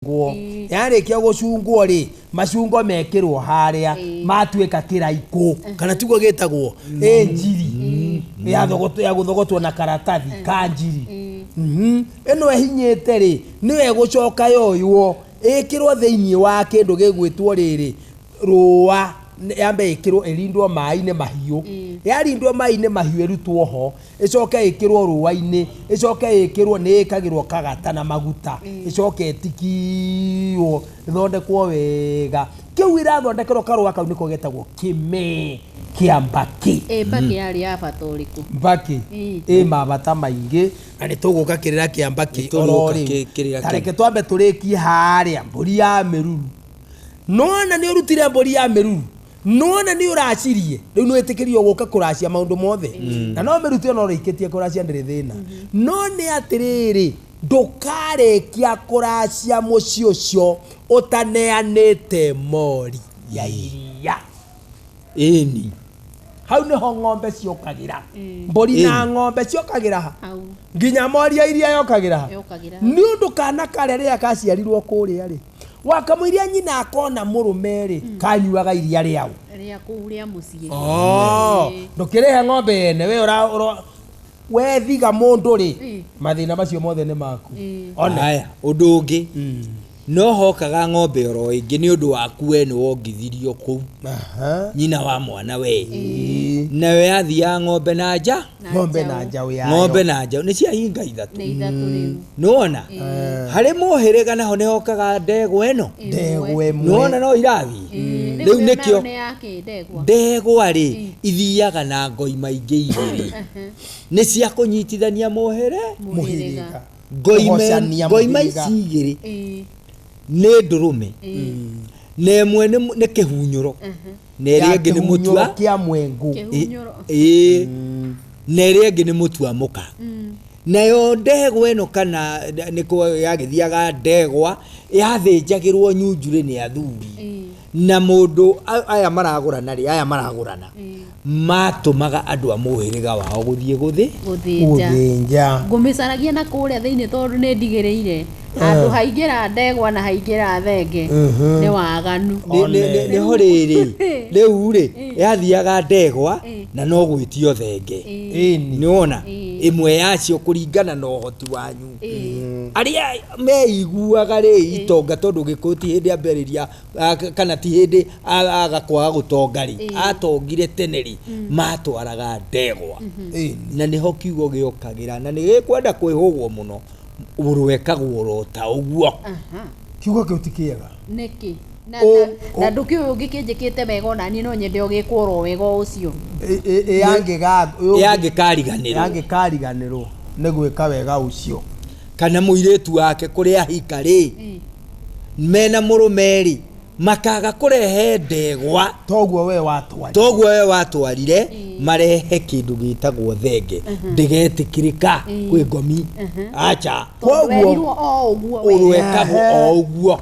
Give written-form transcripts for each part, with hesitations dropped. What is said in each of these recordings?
Go yare kia gucungwo ri macungo mekirwo haria matuika kiraiko kana tiguo gitagwo njiri ya guthogotwo na karatathi ka njiri eno ehinyete ri niwe gucoka yoywo ikirwo thiini wa kindu gigwitwo riri ruwa yambe ikirwo irindwo mai-ine mahiu yarindwo mai-ine mahiu erutwo ho icoke ikirwo ruwa-ine icoke ikirwo ni ikagirwo kagata na maguta icoke itikio ithondekwo wega kiu irathondekerwo karuwa kau niko getagwo kime kia mbaki mbaki yari ya baturiku mbaki mabata maingi na nituguka kirira kia mbaki orori tareke twambe turikie haria mburi ya meruru nona ni urutire mburi ya meruru nona ni uracirie riu no etikirio guka kuracia maundu mothe na no merutio no rikitie kuracia ndire thina no ni atiriri ndukarekia kuracia muci ucio utaneanite mori ya iria ini hau ni ho ng'ombe ciokagira mbori na ng'ombe ciokagira ha nginya mori ya iria yokagira ni undu kana kareria kaciarirwo kuria ri wakamuiria nyina akona murume ri kanyuaga iria riao ria kuria mucie ndukirehe ng'ombe ene we thiga mundu ri mathina macio mothe ni maku ona haya undu ungi no hokaga ng'ombe oro ingi ni undu waku we ni wongithirio ku nyina wa mwana we nawe yathia ng'ombe na nja ng'ombe na nja ni cia hinga ithatu nona hari muhiriga naho ni hokaga ndegwa eno nona no irathi riu nikio ndegwa ri ithiaga na ngoi maingi igiri ni cia kunyitithania muhiriga ngoi maicigiri ne ndurume ne mwene ne kihunyuro ne riengi ni mutua kia mwengu ne riengi ni mutua muka nayo ndegwa eno kana niko yagithiaga ndegwa yathinjagirwo nyunjure ni athuri na mundu aya maragurana matumaga andu amuhiriga wao guthie guthinja ngumicaragia na kuria thiini tondu ni ndigiriire andu haingira ndegwa na haingira thenge ni waganu ni horiri riu ri yathiaga ndegwa na no gwitio thenge ni wona imwe yacio kuringana na uhoti wanyu aria meiguaga ri itonga tondu gikuti hindi amberiria kana ti hindi agakwaga gutonga ri atongire teneri matwaraga ndegwa na niho kiugo giokagira na ni gikwenda kwihugwo muno urwekagwo rota uguo kiugo kiutikiaga niki na ndukiu gikinjikite wega ona ni no nyende ogikwo wega ucio yangikariganirwo ni gwika wega ucio kana muiretu wake kuria hika ri mena murumeri makaga kurehe ndegwa toguo we watwarire marehe kindu gitagwo thenge ndigetikirika kwi ngomi acha koguo urwekagwo o uguo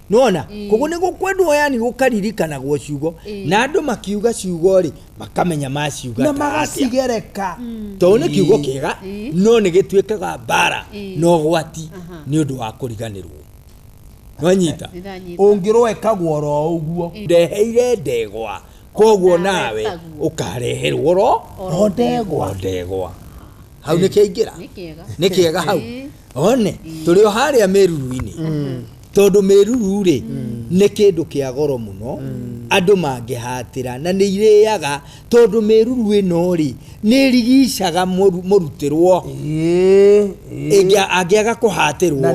nona koguo ni gukwendwo yani gukaririkanaguo ciugo na andu makiuga ciugo ri makamenya maciuga na magacigereka to ni kiugo kiega no ni gitwekaga bara no gwati ni undu wa kuriganirwo wanyita ungirwekagwo ro uguo ndeheire ndegwa koguo nawe ukareherwo ro ndegwa hau ni kiingira ni kiega hau one turi o haria meruru-ini tondu meruru ri ni kindu kia goro muno andu mangihatira na ni iriaga tondu meruru ino ri ni rigicaga murutirwo angiaga kuhatirwo na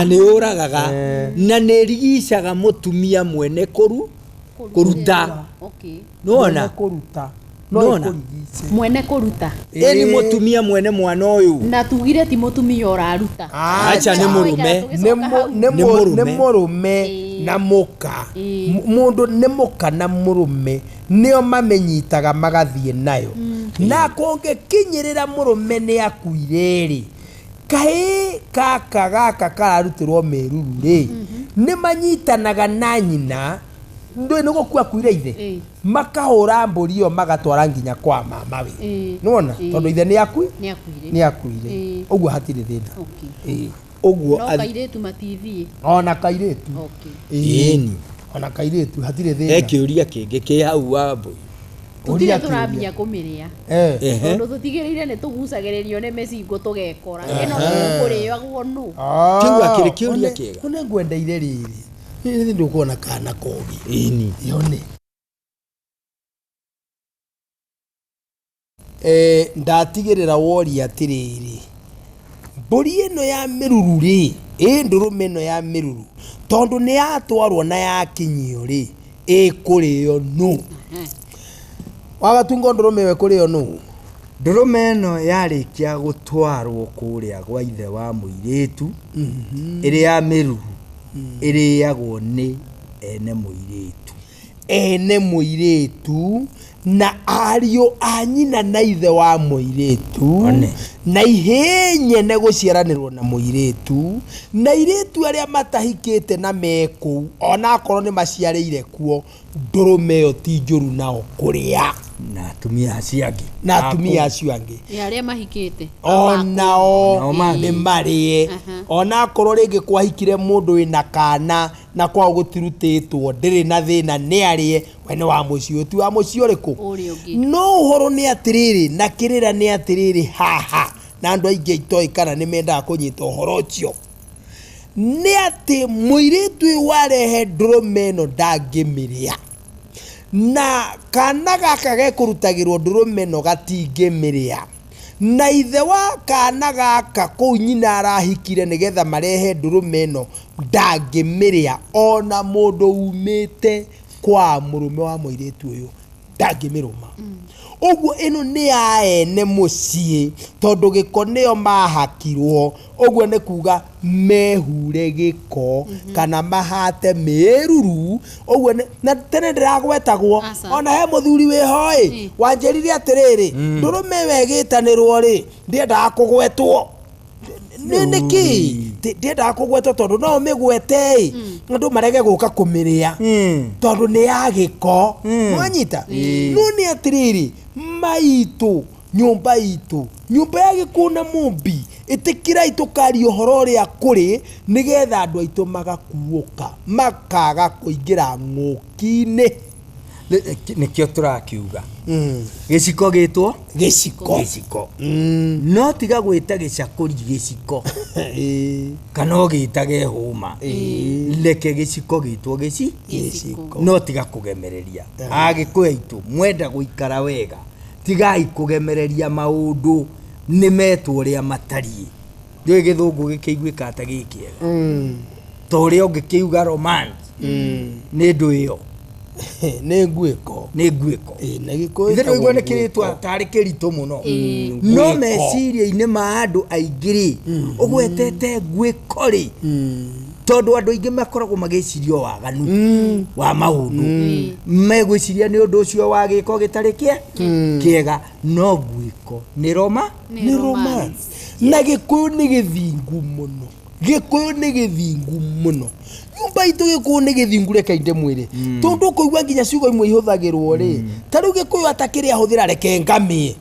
ni uragaga na ni rigicaga mutumia mwene kuruta nona mwene kuruta ni mutumia mwene mwana uyu na tugire ti mutumia uraruta acha ni murume na muka mundu ni muka na murume nio mamenyitaga magathie nayo na kungikinyirira murume ni akuire ri kai gaka kararutirwo meruru ri ni manyitanaga na nyina ndo no gukua kuire ithe makahura mburi yo magatwara nginya kwa mama we nona tondu ithe ni akuire uguo hatire thina Oguo no kairetu ma TV ona kairetu ĩni ona kairetu hatire thĩna ekĩũria kĩngĩ kĩ hau wa mbũi tutire turambia kumiria tondu tutigiriire ni tugucagiririo ni mecingo tugekora ino kurio guonu kiu akiri kiuria kiega one ngwendeire riri ni ndukuona kana kogi ĩni yone ndatigirira wori atiriri mburi ino ya miruru ri ndurume ino ya miruru tondu ni yatwarwo na yakinyio ri ikurio no wagatungo ndurume we kurio no ndurume ino yarikia gutwarwo kuria gwa ithe wa muiritu iri ya miruru iriagwo ni ene muiritu na ario anyina na ithe wa muiritu na ihenye ne guciaranirwo na muiritu na iritu aria matahikite na meku ona akorwo ni maciarĩire kuo ndurume yo ti njuru nao kuria na atumia acio angi aria mahikite onao ni marie ona akorwo ringi kwahikire mundu wina kana na kwa gutirutitwo ndiri na thina ni arie wene wa mucio tu wa mucio riku no uhoro ni atiriri na kirira ni atiriri haha na andu aingi itoi kana ni menda kunyita uhoro ucio ni ati muiritu warehe ndurume ino ndangimiria na kana gaka gekurutagirwo ndurume ino gatingimiria na ithe wa kana gaka kuu nyina arahikire nigetha marehe ndurume ino ndangimiria ona mundu umite kwa murume wa muiritu uyu ndangimiruma uguo ino ni aene mucie tondu giko nio mahakirwo uguo ni kuga mehure giko kana mahate meruru uguo na tene ndiragwetagwo ona he muthuri wi hoi wanjirire atiriri ndurume wegitanirwo ri ndiendaga kugwetwo niki ndiendaga kugwetwo tondu no migwete andu marege guka kumiria tondu ni ya giko mwanyita no ni atiriri maitu nyumba ya gikuna mumbi itikira itukario horo ria kuri nigetha andu aitu magakuuka makaga kuingira ng'ukine nikio turakiuga giciko gitwo giciko no tiga gwita gicakuri giciko kana ugitage huma leke giciko gitwo giciko no tiga kugemereria Agikuyu aitu mwenda guikara wega tigai kugemereria maundu ni metwo ria matari ndio githungu gikiguika ta gikiega to ria ungikiuga romance ni ndu iyo ni nguiko na Gikuyu ithe igwe nikiritwa tari kirito muno no meciria-ini ma andu aingiri ugwetete nguiko ri tondu andu aingi makoragwo magicirio waganu wa maundu megwiciria ni undu ucio wa giko gitari kiega no nguiko ni romance na Gikuyu ni githingu muno nyumba itu Gikuyu ni githingu rekainde mwire tondu kuigwa nginya ciugo imwe ihuthagirwo ri tariu Gikuyu atakiri ahuthira reke ngamie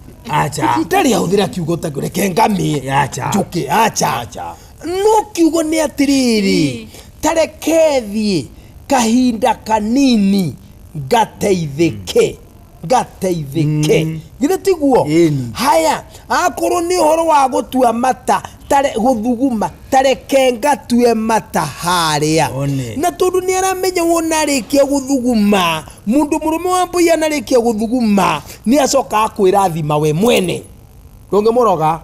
tari ahuthira kiugo ta reke ngamie njuki no kiugo ni atiriri tarekethie kahinda kanini gateithike githe tiguo haya akorwo ni uhoro wa gutua mata tare guthuguma tareke ngatue mata haria na tondu ni aramenya wona arikia guthuguma mundu murume wa mbui anarikia guthuguma ni acoka akwirathima we mwene ndonge muroga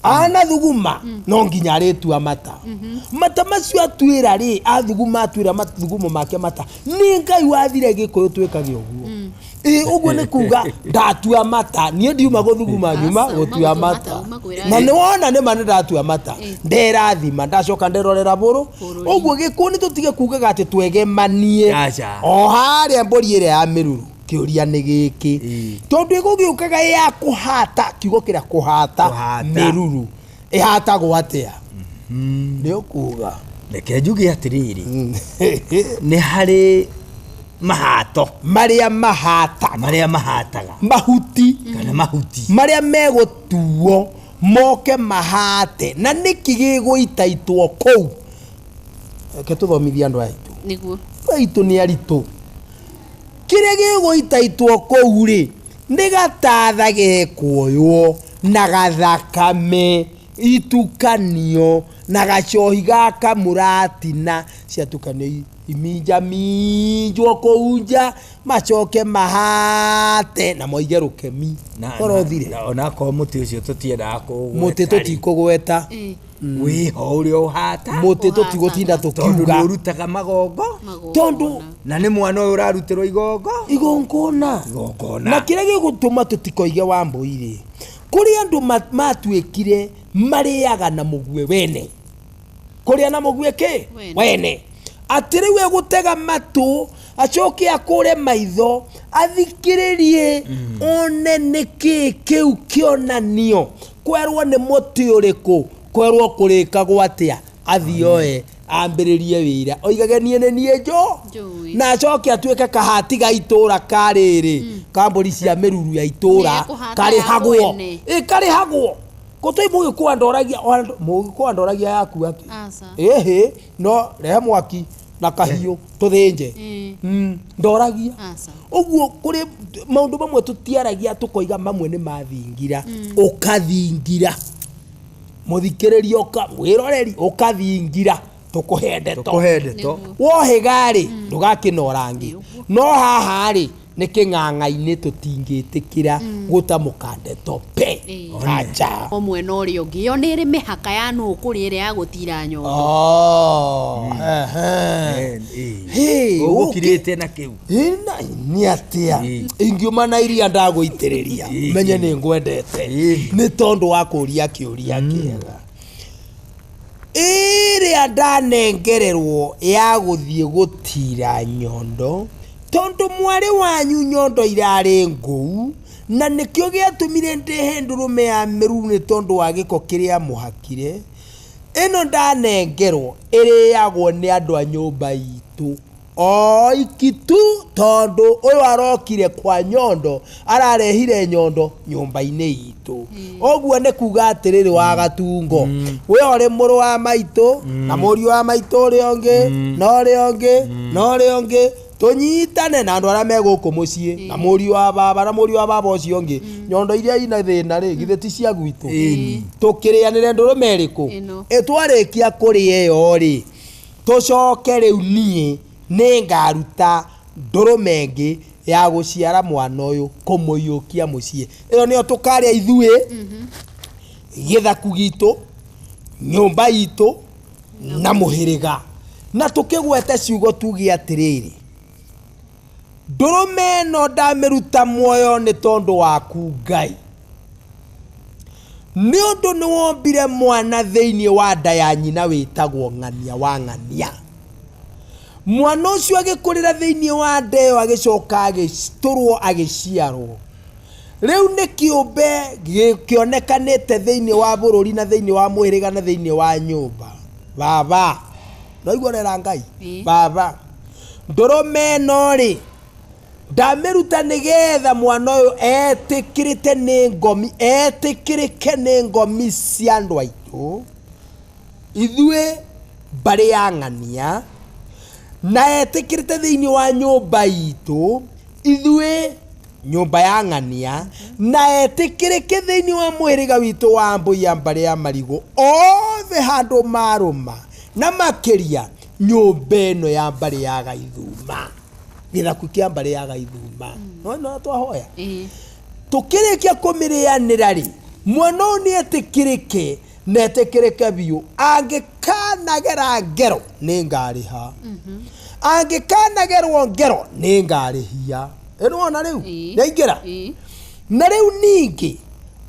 ana thuguma no nginya aritua mata mata macio atuira ri athuguma atuira mathugumo make mata ni Ngai wathire Gikuyu twikage uguo uguo ni kuga ndatua mata nie ndiuma guthuguma nyuma gutua mata na ni wona ni mane ndatua mata nderathima ndacoka nderorera buru uguo Gikuyu ni tutige kugaga ati twegemanie o haria mburi ire ya miruru kiuria ni giki tondu igugiukaga ya kuhata kiugo kira kuhata miruru ihatagwo atia ni ukuga reke njuge atiriri ni hari mahato maria mahataga mahuti mahuti kana mahuti maria megutuo moke mahate na niki gigũitaitwo kou ke tuthomithia andu aitu niguo aitu ni aritu kire gigũitaitwo kou ri ni gatatha gekuoywo na gathakame itukanio na gacohi gaka muratina ciatukanio iminjwo kũunja macoke mahate na moige rũkemi korothire ona ko muti ucio tutiendaga kũgweta muti tutikũgweta wiho uria uhata muti tutigũtinda tukiuga urutaga magongo tondu na ni mwana uyu urarutirwo igongona na kire gĩgũtũma tutikoige Wambũi kuri andu matuĩkire mariaga na mũgwe wene kuria na mũgwe ke wene atiriwe egutega matu acoke akure maitho athikiririe one niki kiu kionanio kwerwo ni muti uriku kwerwo kurika gwatia athioe ambiririe wira oigage nie nie njo na acoke atuike kahati ga itura kariri kamburi cia miruru ya itura kari hagwo Kotoi mugi kwandoragia yaku ati. Ehe, no rehe mwaki na kahiu tuthinje. Ndoragia. Uguo kuri maundu mamwe tutiaragia tukoiga mamwe ni mathingira. Ukathingira. Muthikiririo ka wiroreri ukathingira tukuhendeto. Wohe gari ndugakinorangi. No haha ri ni king'ang'a-ini tutingitikira gutamukandeto pe aja omwe no ri ungi yo ni ri mihaka ya nu kuri ri ya gutira nyondo ugukirite na kiu ni atia ingiuma na iria ndaguitiriria menye ni ngwendete ni tondu wa kuria kiuria kiega iria ndanengererwo ya guthie gutira nyondo tondu mwari wanyu nyondo irari nguu na nikio giatumire ndehe ndurume ya miru ni tondu wa giko kiria muhakire ino ndanengerwo iriagwo ni andu a nyumba itu o ikitu tondu uyu arokire kwa nyondo ararehire nyondo nyumba-ini itu oguo ni kuga atiriri wa gatungo we ori muru wa maitu na muri wa maitu uri ongi no uri ongi tunyitane na andu aria meguku mucii na muri wa baba ucio ngi nyondo iria ina thina ri githe ti cia gwitu tukirianire ndurume iriku itwarikia kuria iyo ri tucoke riu nie ni ngaruta ndurume ngi ya guciara mwana uyu kumuyukia mucii iyo nio tukaria ithue githaku gitu nyumba itu na muhiriga na tukigwete ciugo tugi atiriri ndurume no ndamiruta muoyo ni tondu waku Ngai ni undu ni wombire mwana thiini wa nda ya nyina witagwo ng'ania wa ng'ania mwana ucio agikurira thiini wa nda iyo agicoka agisturwo agiciarwo riu ni kiumbe gikionekanite thiini wa bururi na thiini wa mwiriga na thiini wa nyumba baba no igorera Ngai baba ndurume no ri ndamiruta nigetha mwana uyu etikirite ni ngomi cia andu aitu ithue bari ya ng'ania na etikirite thiini wa nyumba itu ithue nyumba ya ng'ania na etikirike thiini wa mwiriga witu wa Mbui ya bari ya marigo othe handu maruma na makiria nyumba ino ya bari ya Gaithuma githaku kia bari ya Gaithuma no twahoya tukirikia kumirianira ri mwana ni etikirike na etikirike biu angikanagera ngero ni ngariha angikanagerwo ngero ni ngarihia eno riu yaingira na riu ningi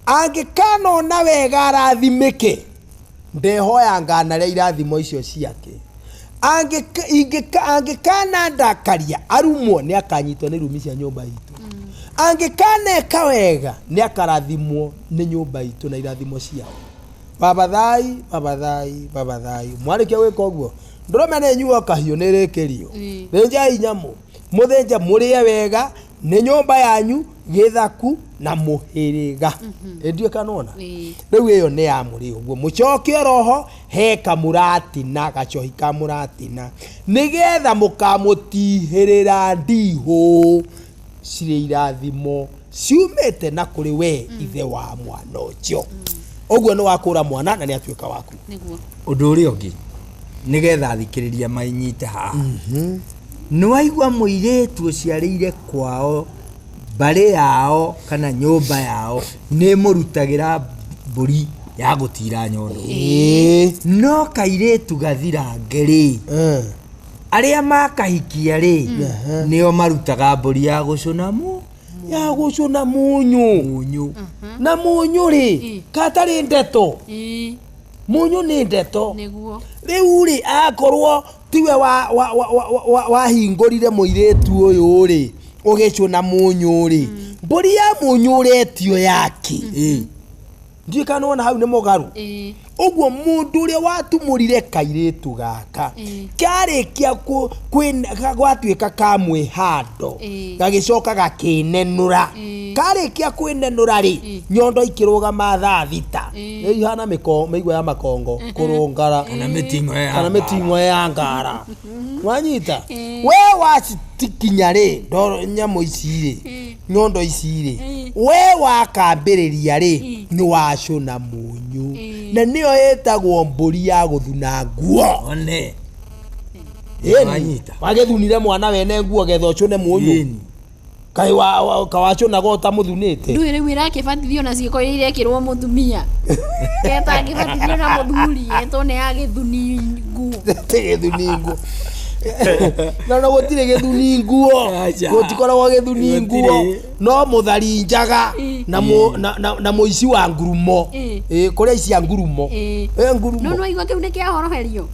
angikanona wega arathimike ndehoya nganaria irathimo icio ciake angikana ndakaria arumwo ni akanyitwo ni rumi cia nyumba itu angikana ekawega ni akarathimwo ni nyumba itu na irathimo ciao baba thai mwarikia gwika uguo ndurume ni nyuo kahiu ni rikirio thinjai nyamu muthinje murie wega ni nyumba yanyu githaku na muhiriga ndio kanona riu iyo ni ya muri uguo mucoke roho he kamuratina gacohi kamuratina nigetha mukamutihirira ndiho cire irathimo ciumite na kuri we ithe wa mwana ucio uguo ni wakura mwana na ni atuika waku niguo undu uri ongi nigetha thikiriria mainyite haha ni waigua muiretu uciarĩire kwao bari yao kana nyumba yao ni murutagira mburi ya gutira nyondo no kairetu gathira ngeri aria makahikia ri nio marutaga mburi ya gucuna munyu na munyu ri katari ndeto munyu ni ndeto niguo riu ri akorwo tiwe wa hingorire muiretu uyu ri ugicuna munyu ri mburi ya munyu retio yake ndiye kanona hau ni mugaru uguo mundu uria watumurire kairetu gaka karikia gwatuika kamwe hando gagicoka gakinenura karikia kwinenura ri nyondo ikirugama thaa thita ihana meigwa ya makongo kurungara kana mitingo ya ngara wanyita we wacitikinya ri nyamo ici ri nyondo ici ri we wakambiriria ri ni wacuna munyu na niyo etagwo mburi ya guthuna nguo one wanyita wagethunire mwana wene nguo getho cune munyu kai kawacuna gota muthunite ndu ire wira kibatithio na ciiko ire kirwo muthumia keta kibatithio na muthuri eto ne agithuni nguo githuni nguo no gutire githuni nguo gutikoragwo githuni nguo no muthari njaga na muici wa ngurumo kuria ici ngurumo ngurumo no igwa kiu ni kia horoherio